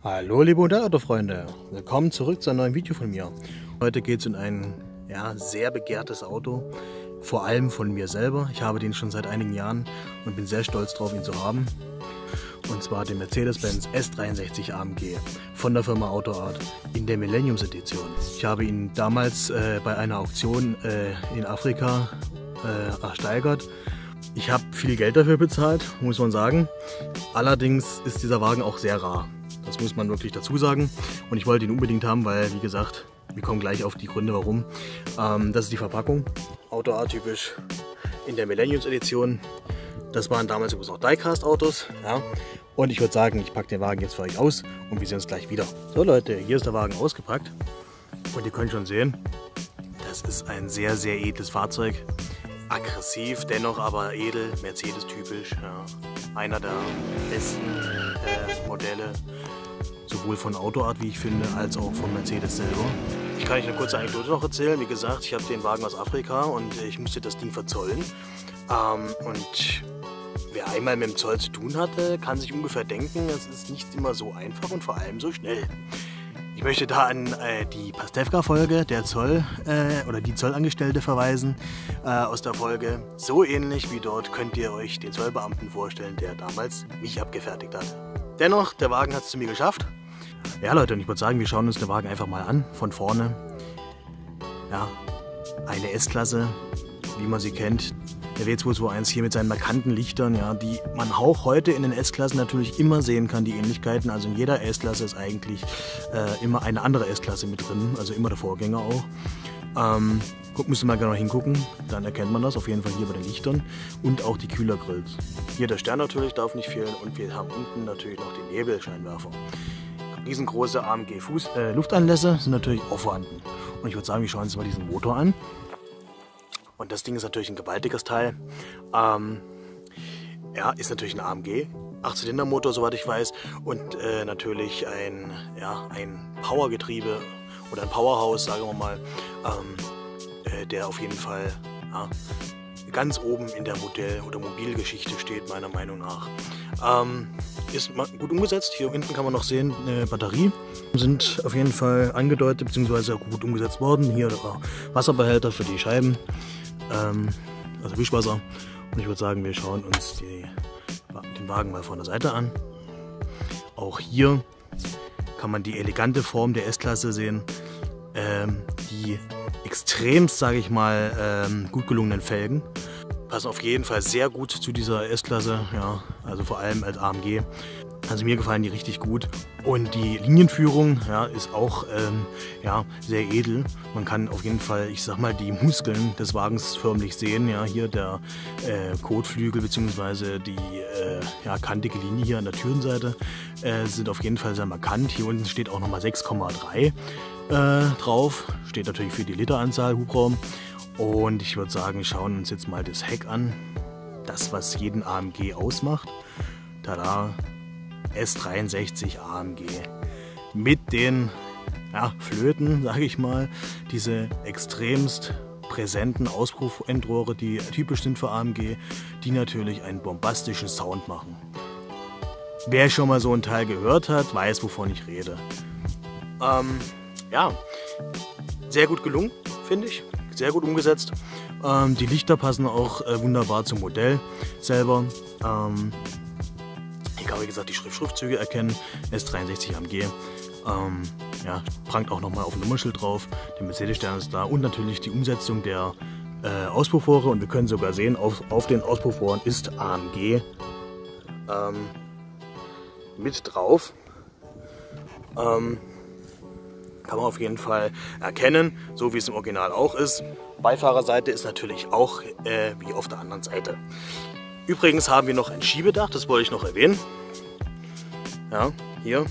Hallo liebe Motorradfreunde, willkommen zurück zu einem neuen Video von mir. Heute geht es um ein sehr begehrtes Auto, vor allem von mir selber. Ich habe den schon seit einigen Jahren und bin sehr stolz darauf, ihn zu haben. Und zwar den Mercedes-Benz S63 AMG von der Firma AutoArt in der Millenniums Edition. Ich habe ihn damals bei einer Auktion in Afrika ersteigert. Ich habe viel Geld dafür bezahlt, muss man sagen. Allerdings ist dieser Wagen auch sehr rar. Das muss man wirklich dazu sagen. Und ich wollte ihn unbedingt haben, weil, wie gesagt, wir kommen gleich auf die Gründe, warum. Das ist die Verpackung. AutoArt typisch in der Millenniums Edition. Das waren damals übrigens auch Diecast-Autos. Ja. Und ich würde sagen, ich packe den Wagen jetzt für euch aus und wir sehen uns gleich wieder. So Leute, hier ist der Wagen ausgepackt. Und ihr könnt schon sehen, das ist ein sehr, sehr edles Fahrzeug. Aggressiv, dennoch aber edel, Mercedes-typisch. Ja. Einer der besten Modelle, sowohl von AutoArt, wie ich finde, als auch von Mercedes selber. Ich kann euch eine kurze Anekdote noch erzählen. Wie gesagt, ich habe den Wagen aus Afrika und ich musste das Ding verzollen. Und wer einmal mit dem Zoll zu tun hatte, kann sich ungefähr denken, es ist nicht immer so einfach und vor allem so schnell. Ich möchte da an die Pastewka-Folge, der Zoll oder die Zollangestellte verweisen aus der Folge. So ähnlich wie dort könnt ihr euch den Zollbeamten vorstellen, der damals mich abgefertigt hat. Dennoch, der Wagen hat es zu mir geschafft. Ja Leute, und ich würde sagen, wir schauen uns den Wagen einfach mal an, von vorne. Ja, eine S-Klasse, wie man sie kennt. Der W221 hier mit seinen markanten Lichtern, ja, die man auch heute in den S-Klassen natürlich immer sehen kann, die Ähnlichkeiten. Also in jeder S-Klasse ist eigentlich immer eine andere S-Klasse mit drin, also immer der Vorgänger auch. Müsst ihr mal genau hingucken, dann erkennt man das auf jeden Fall hier bei den Lichtern und auch die Kühlergrills. Hier der Stern natürlich darf nicht fehlen und wir haben unten natürlich noch den Nebelscheinwerfer. Riesengroße AMG Luftanlässe sind natürlich auch vorhanden. Und ich würde sagen, wir schauen uns mal diesen Motor an. Und das Ding ist natürlich ein gewaltiges Teil. Ja, ist natürlich ein AMG, 8-Zylinder-Motor, soweit ich weiß. Und natürlich ein Powergetriebe oder ein Powerhouse, sagen wir mal, der auf jeden Fall ganz oben in der Modell- oder Mobilgeschichte steht, meiner Meinung nach. Ist gut umgesetzt. Hier hinten kann man noch sehen, eine Batterie. Sind auf jeden Fall angedeutet bzw. gut umgesetzt worden. Hier der Wasserbehälter für die Scheiben. Also Wischwasser. Und ich würde sagen, wir schauen uns den Wagen mal von der Seite an. Auch hier kann man die elegante Form der S-Klasse sehen. Die extremst, sage ich mal, gut gelungenen Felgen. Passen auf jeden Fall sehr gut zu dieser S-Klasse, ja, also vor allem als AMG. Also mir gefallen die richtig gut. Und die Linienführung ist auch sehr edel. Man kann auf jeden Fall, ich sag mal, die Muskeln des Wagens förmlich sehen. Ja, hier der Kotflügel bzw. die kantige Linie hier an der Türenseite sind auf jeden Fall sehr markant. Hier unten steht auch nochmal 6,3 drauf. Steht natürlich für die Literanzahl Hubraum. Und ich würde sagen, wir schauen uns jetzt mal das Heck an. Das, was jeden AMG ausmacht. Tada! S63 AMG mit den Flöten, sage ich mal, diese extremst präsenten Auspuffendrohre, die typisch sind für AMG, die natürlich einen bombastischen Sound machen. Wer schon mal so ein Teil gehört hat, weiß, wovon ich rede. Sehr gut gelungen, finde ich, sehr gut umgesetzt. Die Lichter passen auch wunderbar zum Modell selber. Hier kann man, wie gesagt, die Schriftzüge erkennen. S63 AMG. Prangt auch nochmal auf dem Nummernschild drauf. Der Mercedes-Stern ist da und natürlich die Umsetzung der Auspuffrohre. Und wir können sogar sehen, auf den Auspuffrohren ist AMG mit drauf. Kann man auf jeden Fall erkennen, so wie es im Original auch ist. Beifahrerseite ist natürlich auch wie auf der anderen Seite. Übrigens haben wir noch ein Schiebedach, das wollte ich noch erwähnen. Ja, hier.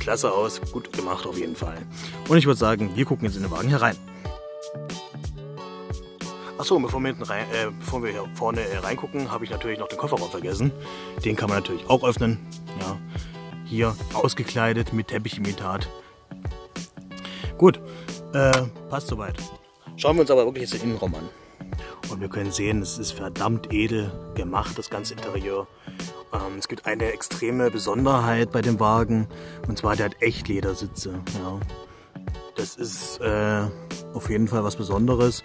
klasse aus, gut gemacht auf jeden Fall. Und ich würde sagen, wir gucken jetzt in den Wagen herein. Achso, bevor wir hier vorne reingucken, habe ich natürlich noch den Kofferraum vergessen. Den kann man natürlich auch öffnen. Ja, hier ausgekleidet mit Teppichimitat. Gut, passt soweit. Schauen wir uns aber wirklich jetzt den Innenraum an. Und wir können sehen, es ist verdammt edel gemacht, das ganze Interieur. Es gibt eine extreme Besonderheit bei dem Wagen, und zwar der hat Echtledersitze. Ja. Das ist auf jeden Fall was Besonderes.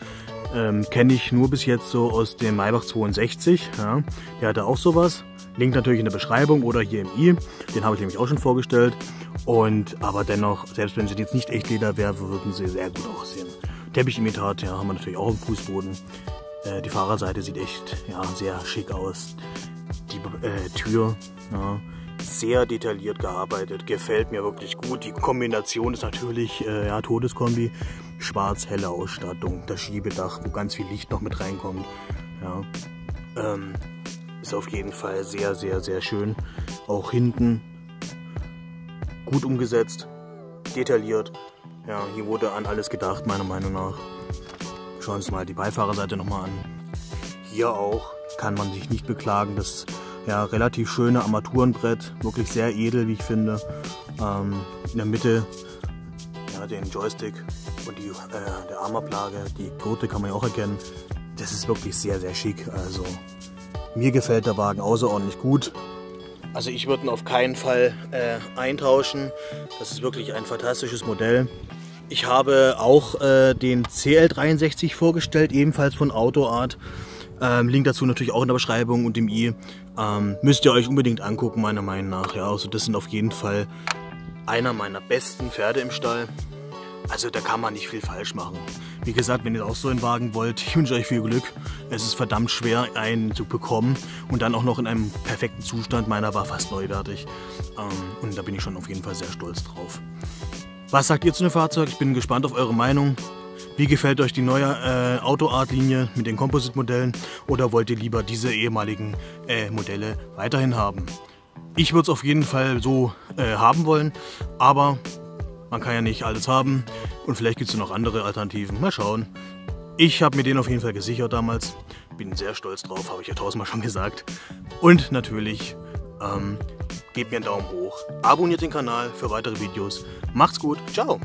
Kenne ich nur bis jetzt so aus dem Maybach 62. Ja. Der hatte auch sowas. Link natürlich in der Beschreibung oder hier im i. Den habe ich nämlich auch schon vorgestellt. Aber dennoch, selbst wenn sie jetzt nicht Echtleder wäre, würden sie sehr gut aussehen. Teppichimitat, ja, haben wir natürlich auch im Fußboden. Die Fahrerseite sieht echt sehr schick aus. Die Tür, ja, sehr detailliert gearbeitet, gefällt mir wirklich gut. Die Kombination ist natürlich Todeskombi, schwarz-helle Ausstattung, das Schiebedach, wo ganz viel Licht noch mit reinkommt. Ja. Ist auf jeden Fall sehr, sehr, sehr schön. Auch hinten gut umgesetzt, detailliert. Ja, hier wurde an alles gedacht, meiner Meinung nach. Schauen wir uns mal die Beifahrerseite nochmal an. Hier auch kann man sich nicht beklagen. Das relativ schöne Armaturenbrett, wirklich sehr edel, wie ich finde. In der Mitte den Joystick und der Armablage, die Gurte kann man ja auch erkennen. Das ist wirklich sehr, sehr schick. Also mir gefällt der Wagen außerordentlich gut. Also ich würde ihn auf keinen Fall eintauschen. Das ist wirklich ein fantastisches Modell. Ich habe auch den CL63 vorgestellt, ebenfalls von AutoArt. Link dazu natürlich auch in der Beschreibung und im i. Müsst ihr euch unbedingt angucken, meiner Meinung nach. Ja, also das sind auf jeden Fall einer meiner besten Pferde im Stall. Also da kann man nicht viel falsch machen. Wie gesagt, wenn ihr auch so einen Wagen wollt, ich wünsche euch viel Glück. Es ist verdammt schwer, einen zu bekommen und dann auch noch in einem perfekten Zustand. Meiner war fast neuwertig und da bin ich schon auf jeden Fall sehr stolz drauf. Was sagt ihr zu dem Fahrzeug? Ich bin gespannt auf eure Meinung. Wie gefällt euch die neue AutoArt-Linie mit den Composite-Modellen oder wollt ihr lieber diese ehemaligen Modelle weiterhin haben? Ich würde es auf jeden Fall so haben wollen, aber man kann ja nicht alles haben und vielleicht gibt es noch andere Alternativen. Mal schauen. Ich habe mir den auf jeden Fall gesichert damals. Bin sehr stolz drauf, habe ich ja tausendmal schon gesagt. Und natürlich gebt mir einen Daumen hoch, abonniert den Kanal für weitere Videos. Macht's gut, ciao!